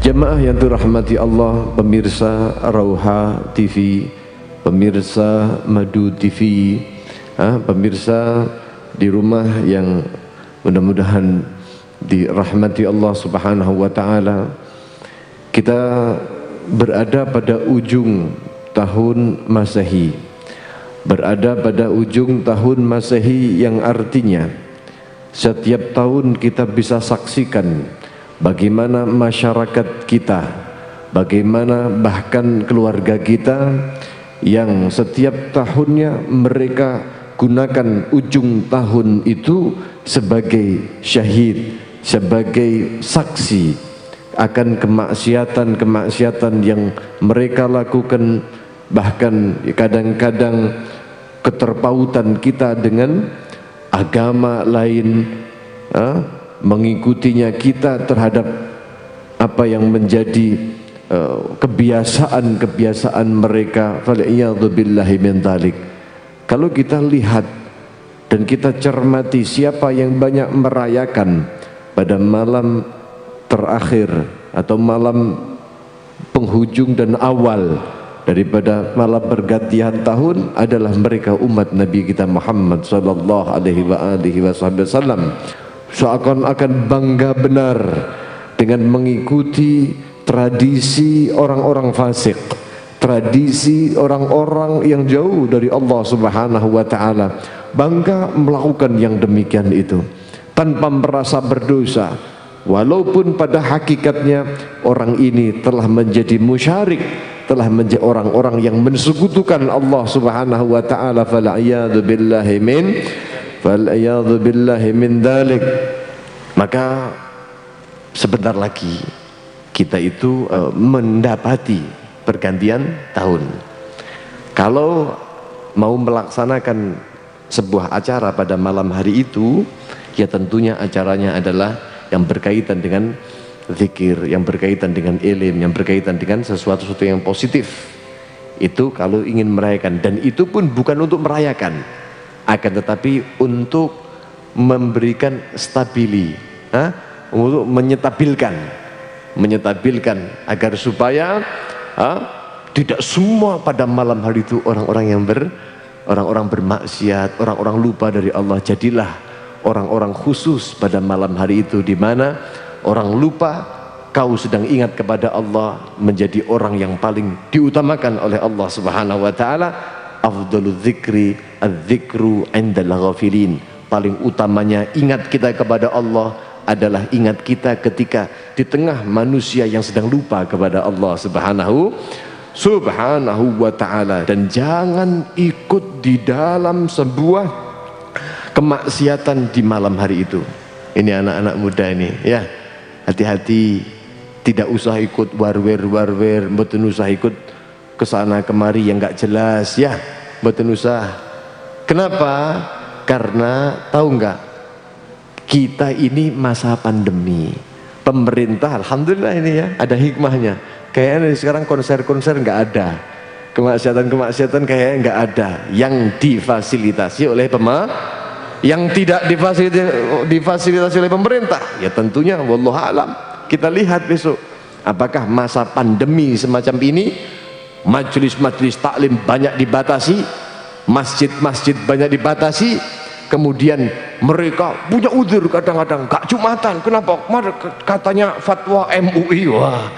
Jamaah yang dirahmati Allah, pemirsa Rauha TV, pemirsa Madu TV, pemirsa di rumah yang mudah-mudahan dirahmati Allah Subhanahu wa taala. Kita berada pada ujung tahun Masehi. Berada pada ujung tahun Masehi yang artinya setiap tahun kita bisa saksikan bagaimana masyarakat kita, bagaimana bahkan keluarga kita yang setiap tahunnya mereka gunakan ujung tahun itu sebagai syahid, sebagai saksi akan kemaksiatan-kemaksiatan yang mereka lakukan, bahkan kadang-kadang keterpautan kita dengan agama lain, mengikutinya kita terhadap apa yang menjadi kebiasaan-kebiasaan mereka. Fal'iyadzubillahi min dzalik. Kalau kita lihat dan kita cermati siapa yang banyak merayakan pada malam terakhir atau malam penghujung dan awal daripada malam pergantian tahun adalah mereka umat Nabi kita Muhammad sallallahu alaihi wasallam. Seakan-akan bangga benar dengan mengikuti tradisi orang-orang fasik, tradisi orang-orang yang jauh dari Allah Subhanahu wa taala. Bangga melakukan yang demikian itu tanpa merasa berdosa, walaupun pada hakikatnya orang ini telah menjadi musyrik, telah menjadi orang-orang yang mensekutukan Allah Subhanahu wa taala. Fal'iyadzubillahi min dzalik. Maka sebentar lagi kita itu mendapati pergantian tahun. Kalau mau melaksanakan sebuah acara pada malam hari itu, ya tentunya acaranya adalah yang berkaitan dengan zikir, yang berkaitan dengan ilmu, yang berkaitan dengan sesuatu yang positif. Itu kalau ingin merayakan, dan itu pun bukan untuk merayakan, akan tetapi untuk memberikan stabili, untuk menyetabilkan agar supaya tidak semua pada malam hari itu orang-orang bermaksiat, orang-orang lupa dari Allah. Jadilah orang-orang khusus pada malam hari itu, di mana orang lupa, kau sedang ingat kepada Allah, menjadi orang yang paling diutamakan oleh Allah Subhanahu wa taala. Afdalul dzikri adz-dzikru 'indal ghafilin. Paling utamanya ingat kita kepada Allah adalah ingat kita ketika di tengah manusia yang sedang lupa kepada Allah Subhanahu wa taala. Dan jangan ikut di dalam sebuah kemaksiatan di malam hari itu. Ini anak-anak muda ini, ya, hati-hati, tidak usah ikut warwer, mboten usah ikut kesana kemari yang nggak jelas, ya, mboten usah. Kenapa? Karena tahu nggak, kita ini masa pandemi, pemerintah alhamdulillah ini ya ada hikmahnya. Kayaknya sekarang konser-konser nggak ada, kemaksiatan kayaknya nggak ada, yang difasilitasi oleh yang tidak difasilitasi oleh pemerintah, ya tentunya wallahu alam. Kita lihat besok apakah masa pandemi semacam ini majelis-majelis taklim banyak dibatasi, masjid-masjid banyak dibatasi, kemudian mereka punya udzur kadang-kadang gak Jumatan. Kenapa? Katanya fatwa MUI. Wah,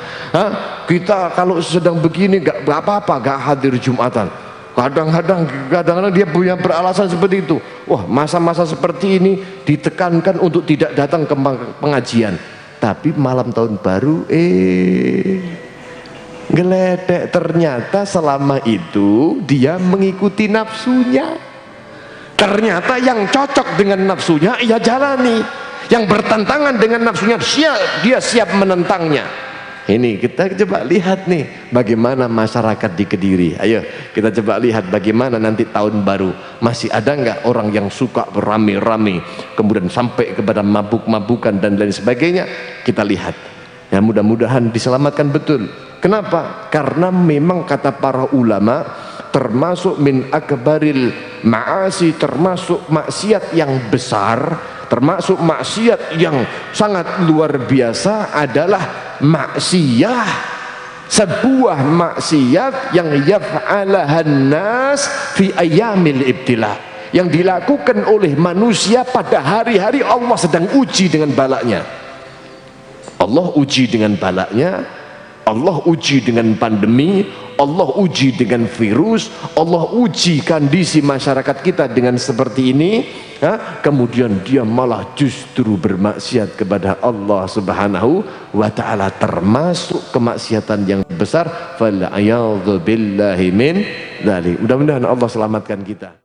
kita kalau sedang begini gak apa-apa, gak hadir Jumatan. Kadang-kadang dia punya beralasan seperti itu. Wah, masa-masa seperti ini ditekankan untuk tidak datang ke pengajian. Tapi malam tahun baru ngeledek, ternyata selama itu dia mengikuti nafsunya. Ternyata yang cocok dengan nafsunya ia jalani, yang bertentangan dengan nafsunya dia siap menentangnya. Ini kita coba lihat nih bagaimana masyarakat di Kediri. Ayo kita coba lihat bagaimana nanti tahun baru. Masih ada nggak orang yang suka berame-rame kemudian sampai kepada mabuk-mabukan dan lain sebagainya. Kita lihat ya, mudah-mudahan diselamatkan betul. Kenapa? Karena memang kata para ulama, termasuk min akbaril ma'asi, termasuk maksiat yang besar, termasuk maksiat yang sangat luar biasa adalah maksiyah, sebuah maksiat yang yaf'alahan nas fi ayyamil ibtila, yang dilakukan oleh manusia pada hari-hari Allah sedang uji dengan balaknya. Allah uji dengan balaknya, Allah uji dengan pandemi, Allah uji dengan virus, Allah uji kondisi masyarakat kita dengan seperti ini. Kemudian dia malah justru bermaksiat kepada Allah Subhanahu wa ta'ala, termasuk kemaksiatan yang besar. Fal'a'yadhu billahi min dzalik. Mudah-mudahan Allah selamatkan kita.